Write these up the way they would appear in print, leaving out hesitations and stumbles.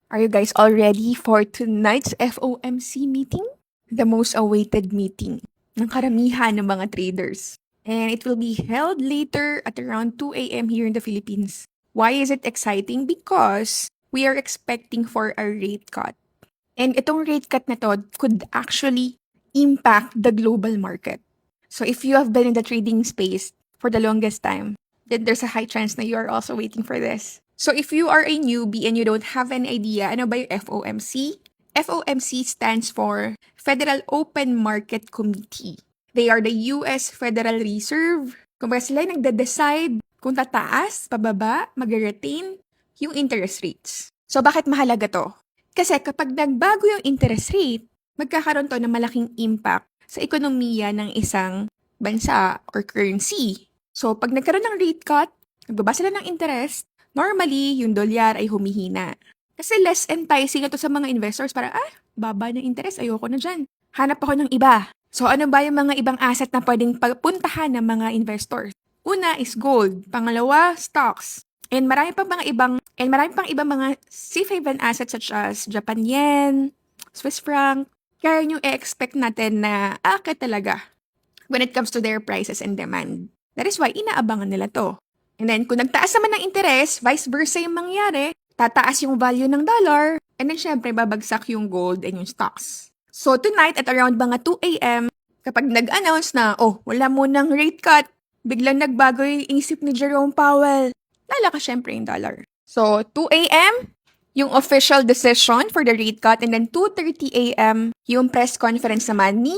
Are you guys all ready for tonight's FOMC meeting? The most awaited meeting ng karamihan ng mga traders. And it will be held later at around 2 a.m. here in the Philippines. Why is it exciting? Because we are expecting for a rate cut. And itong rate cut na to could actually impact the global market. So if you have been in the trading space for the longest time, then there's a high chance na you are also waiting for this. So if you are a newbie and you don't have an idea, ano ba yung FOMC? FOMC stands for Federal Open Market Committee. They are the US Federal Reserve. Kumbaga sila yung nagde-decide kung tataas, pababa, mag-retain yung interest rates. So bakit mahalaga to? Kasi kapag nagbago yung interest rate, magkakaroon to ng malaking impact sa ekonomiya ng isang bansa or currency. So pag nagkaroon ng rate cut, nagbaba sila ng interest, normally yung dolyar ay humihina. Kasi less enticing ito sa mga investors para, baba ng interest, ayoko na dyan. Hanap ako ng iba. So ano ba yung mga ibang asset na pwedeng pagpuntahan ng mga investors? Una is gold, pangalawa, stocks. And marami pang ibang mga safe haven assets such as Japan yen, Swiss franc. Kaya yung i-expect natin na akit talaga when it comes to their prices and demand. That is why inaabangan nila to. And then kung nagtaas naman ng interest, vice versa yung mangyari, tataas yung value ng dollar, and then syempre babagsak yung gold and yung stocks. So tonight at around mga 2 a.m., kapag nag-announce na, wala munang rate cut, biglang nagbago yung isip ni Jerome Powell, lalakas syempre yung dollar. So 2 a.m., yung official decision for the rate cut, and then 2:30 a.m., yung press conference naman ni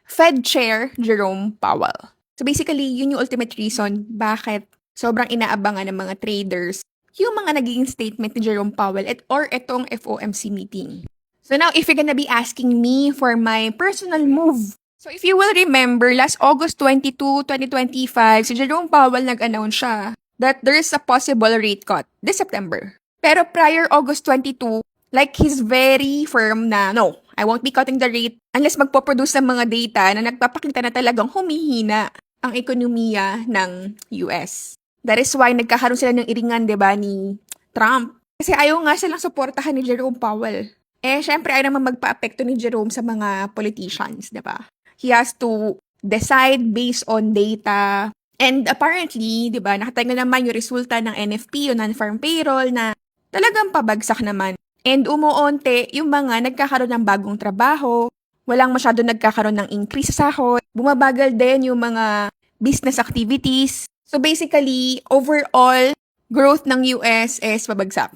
Fed Chair Jerome Powell. So basically, yun yung ultimate reason bakit sobrang inaabangan ng mga traders yung mga naging statement ni Jerome Powell or itong FOMC meeting. So now, if you're gonna be asking me for my personal move, so if you will remember, last August 22, 2025, si Jerome Powell nag-announce siya that there is a possible rate cut this September. Pero prior August 22, like he's very firm na, no, I won't be cutting the rate unless magpo-produce ng mga data na nagpapakita na talagang humihina ang ekonomiya ng US. That is why nagkakaroon sila ng iringan, di ba, ni Trump. Kasi ayaw nga silang suportahan ni Jerome Powell. Syempre, ayaw naman magpa-apekto ni Jerome sa mga politicians, di ba? He has to decide based on data. And apparently, di ba, nakatayo naman yung resulta ng NFP, yung non-farm payroll, na talagang pabagsak naman. And umuunti yung mga nagkakaroon ng bagong trabaho, walang masyado nagkakaroon ng increase sa sahod, bumabagal din yung mga business activities. So basically, overall, growth ng US is pabagsak.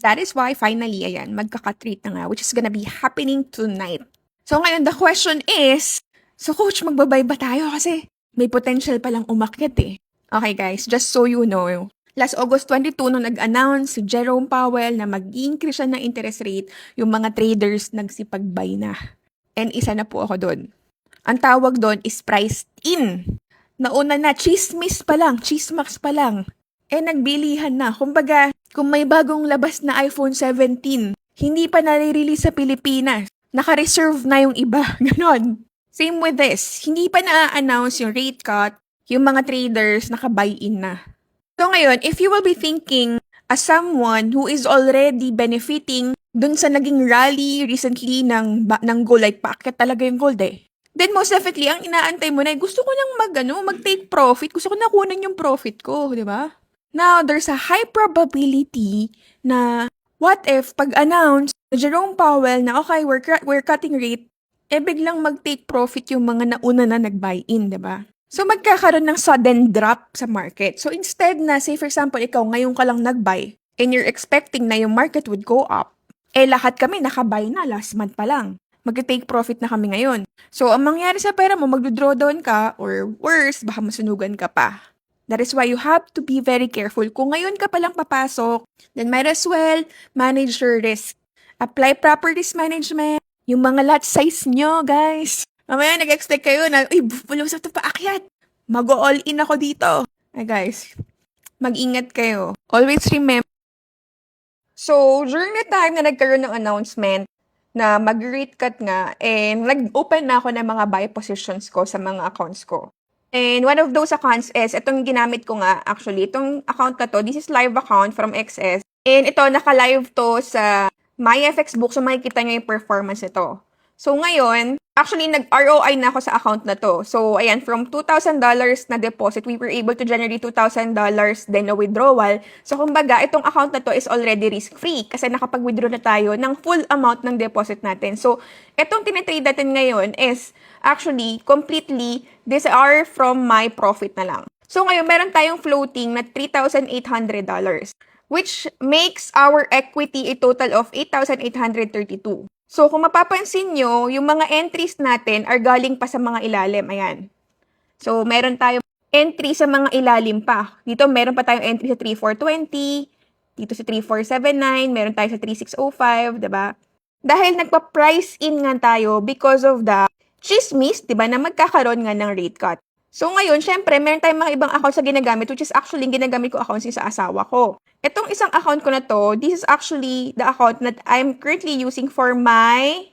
That is why finally, ayan, magkaka-treat na nga, which is gonna be happening tonight. So ngayon, the question is, so coach, magbabay ba tayo? Kasi may potential palang umakyat eh. Okay guys, just so you know, last August 22, nung nag-announce si Jerome Powell na mag-increase siya ng interest rate, yung mga traders nagsipag-buy na. And isa na po ako doon. Ang tawag doon is priced in. Nauna na, chismis pa lang, chismax pa lang. Nagbilihan na. Kumbaga, kung may bagong labas na iPhone 17, hindi pa nare-release sa Pilipinas. Naka-reserve na yung iba. Ganon. Same with this. Hindi pa na-announce yung rate cut, yung mga traders naka-buy-in na. So ngayon, if you will be thinking as someone who is already benefiting dun sa naging rally recently ng gold, like paakyat talaga yung gold eh. Then most definitely, ang inaantay mo na, gusto ko nang mag-take profit. Gusto ko na kunin yung profit ko, di ba? Now, there's a high probability na what if pag-announce na Jerome Powell na okay, we're cutting rate, biglang mag-take profit yung mga nauna na nag-buy-in, di ba? So magkakaroon ng sudden drop sa market. So instead na, say for example, ikaw ngayon ka lang nag-buy and you're expecting na yung market would go up, lahat kami naka-buy na last month pa lang. Mag-take profit na kami ngayon. So, ang mangyari sa pera mo, mag-draw down ka, or worse, baka masunugan ka pa. That is why you have to be very careful. Kung ngayon ka palang papasok, then might as well manage your risk. Apply proper risk management. Yung mga lot size nyo, guys. Mamaya nag-expect kayo na, bulong sa ito paakyat. Mag-all in ako dito. Guys, mag-ingat kayo. Always remember. So, during the time na nagkaroon ng announcement, na mag-rate cut nga, nag-open na ako ng mga buy positions ko sa mga accounts ko. And one of those accounts is, itong ginamit ko nga, actually, itong account na to, this is live account from XS. And ito, naka-live to sa MyFX Book, so makikita nyo yung performance nito. So ngayon, actually, nag-ROI na ako sa account na to. So, ayan, from $2,000 na deposit, we were able to generate $2,000 then na withdrawal. So, kumbaga, itong account na to is already risk-free kasi nakapag-withdraw na tayo ng full amount ng deposit natin. So, itong tinitrade natin ngayon is actually completely, these are from my profit na lang. So, ngayon, meron tayong floating na $3,800, which makes our equity a total of $8,832. So, kung mapapansin nyo, yung mga entries natin are galing pa sa mga ilalim. Ayan. So, meron tayong entry sa mga ilalim pa. Dito, meron pa tayong entry sa 3420. Dito sa 3479. Meron tayo sa 3605. Diba? Dahil nagpa-price in nga tayo because of the chismis, diba, na magkakaroon nga ng rate cut. So, ngayon, syempre, meron tayong mga ibang accounts na ginagamit, which is actually ginagamit ko accounts yung sa asawa ko. Itong isang account ko na to, this is actually the account that I'm currently using for my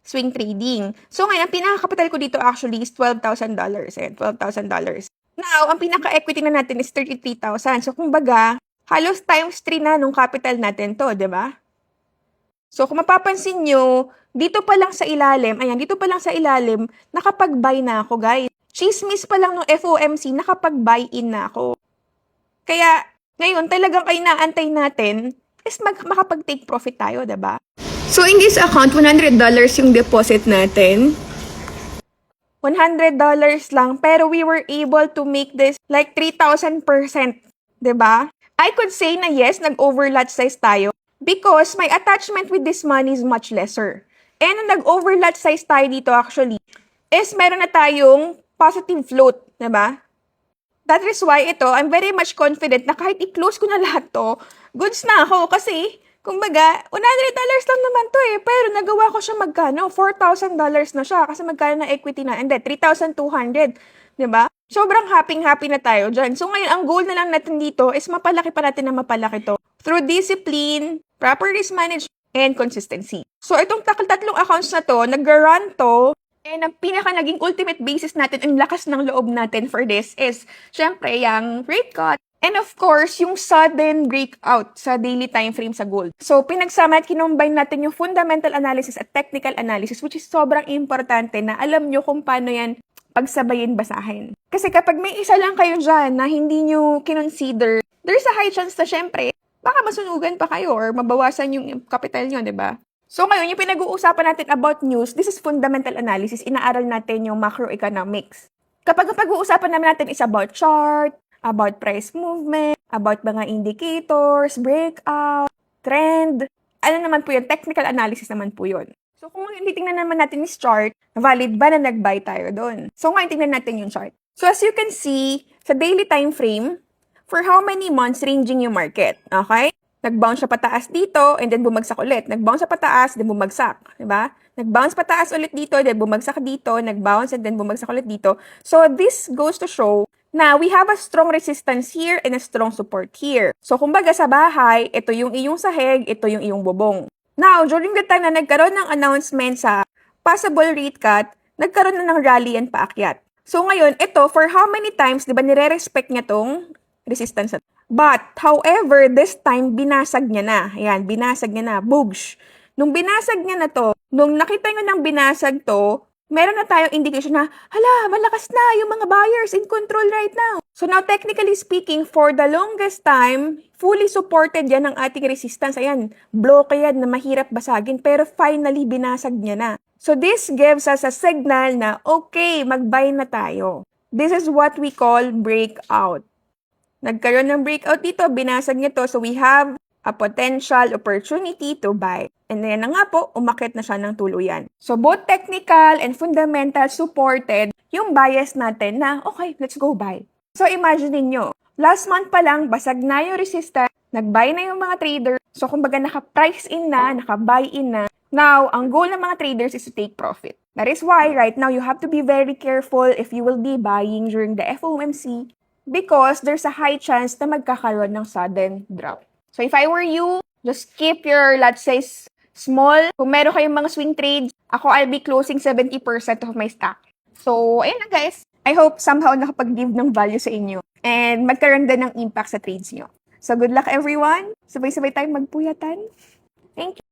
swing trading. So, ngayon, ang pinaka-capital ko dito actually is $12,000. Ayan, $12,000. Now, ang pinaka-equity na natin is $33,000. So, kumbaga, halos times 3 na nung capital natin to, di ba? So, kung mapapansin nyo, dito pa lang sa ilalim, ayan, dito pa lang sa ilalim, nakapag-buy na ako, guys. Chismis pa lang ng FOMC, nakapag-buy in na ako. Kaya, ngayon, talagang kayo naantay natin is makapag-take profit tayo, diba? So, in this account, $100 yung deposit natin. $100 lang, pero we were able to make this like 3,000%, diba? I could say na yes, nag-over lot size tayo because my attachment with this money is much lesser. And nag-over lot size tayo dito actually is meron na tayong positive float, diba? That is why ito, I'm very much confident na kahit i-close ko na lahat to, goods na ako kasi, kumbaga, $100 lang naman to eh, pero nagawa ko siya magkano? $4,000 na siya kasi magkano na equity na, and then 3,200, diba? Sobrang happy na tayo dyan. So ngayon, ang goal na lang natin dito is mapalaki pa natin na mapalaki to through discipline, proper risk management, and consistency. So itong tatlong accounts na to, nag-run to. And ang pinaka naging ultimate basis natin, ang lakas ng loob natin for this is, syempre, yung rate cut. And of course, yung sudden breakout sa daily time frame sa gold. So, pinagsama at kinumbine natin yung fundamental analysis at technical analysis, which is sobrang importante na alam nyo kung paano yan pagsabayin basahin. Kasi kapag may isa lang kayo dyan na hindi nyo kinonsider, there's a high chance na syempre, baka masunugan pa kayo or mabawasan yung capital nyo, diba? So ngayon, yung pinag-uusapan natin about news, this is fundamental analysis. Inaaral natin yung macroeconomics. Kapag pag-uusapan naman natin is about chart, about price movement, about mga indicators, breakout, trend, ano naman po yun? Technical analysis naman po yun. So kung titingnan naman natin is chart, valid ba na nag-buy tayo doon? So ngayon, tingnan natin yung chart. So as you can see, sa daily time frame, for how many months ranging yung market? Okay? Nag-bounce siya pataas dito, and then bumagsak ulit. Nag-bounce siya pataas, then bumagsak. Diba? Nag-bounce pataas ulit dito, then bumagsak dito. Nag-bounce, and then bumagsak ulit dito. So, this goes to show na we have a strong resistance here and a strong support here. So, kumbaga sa bahay, ito yung iyong sahig, ito yung iyong bubong. Now, during the time na nagkaroon ng announcement sa possible rate cut, nagkaroon na ng rally and paakyat. So, ngayon, ito, for how many times, di ba, nire-respect niya tong resistance. But, however, this time, binasag niya na. Ayan, binasag niya na. Boogs. Nung binasag niya na to, nung nakita nyo ng binasag to, meron na tayong indication na, hala, malakas na yung mga buyers in control right now. So now, technically speaking, for the longest time, fully supported yan ng ating resistance. Ayan, bloke yan na mahirap basagin, pero finally, binasag niya na. So this gives us a signal na, okay, mag-buy na tayo. This is what we call breakout. Nagkaroon ng breakout dito, binasag niya to, so we have a potential opportunity to buy. And then na nga po, umakyat na siya ng tuluyan. So both technical and fundamental supported yung bias natin na, okay, let's go buy. So imagine niyo, last month pa lang, basag na yung resistance, nag-buy na yung mga trader. So kumbaga naka-price in na, naka-buy in na. Now, ang goal ng mga traders is to take profit. That is why right now you have to be very careful if you will be buying during the FOMC. Because there's a high chance na magkakaroon ng sudden drop. So if I were you, just keep your lot size small. Kung meron kayong mga swing trades, I'll be closing 70% of my stock. So, ayun na guys. I hope somehow nakapag-give ng value sa inyo and magkaroon din ng impact sa trades nyo. So good luck everyone! Sabay-sabay tayong magpuyatan. Thank you!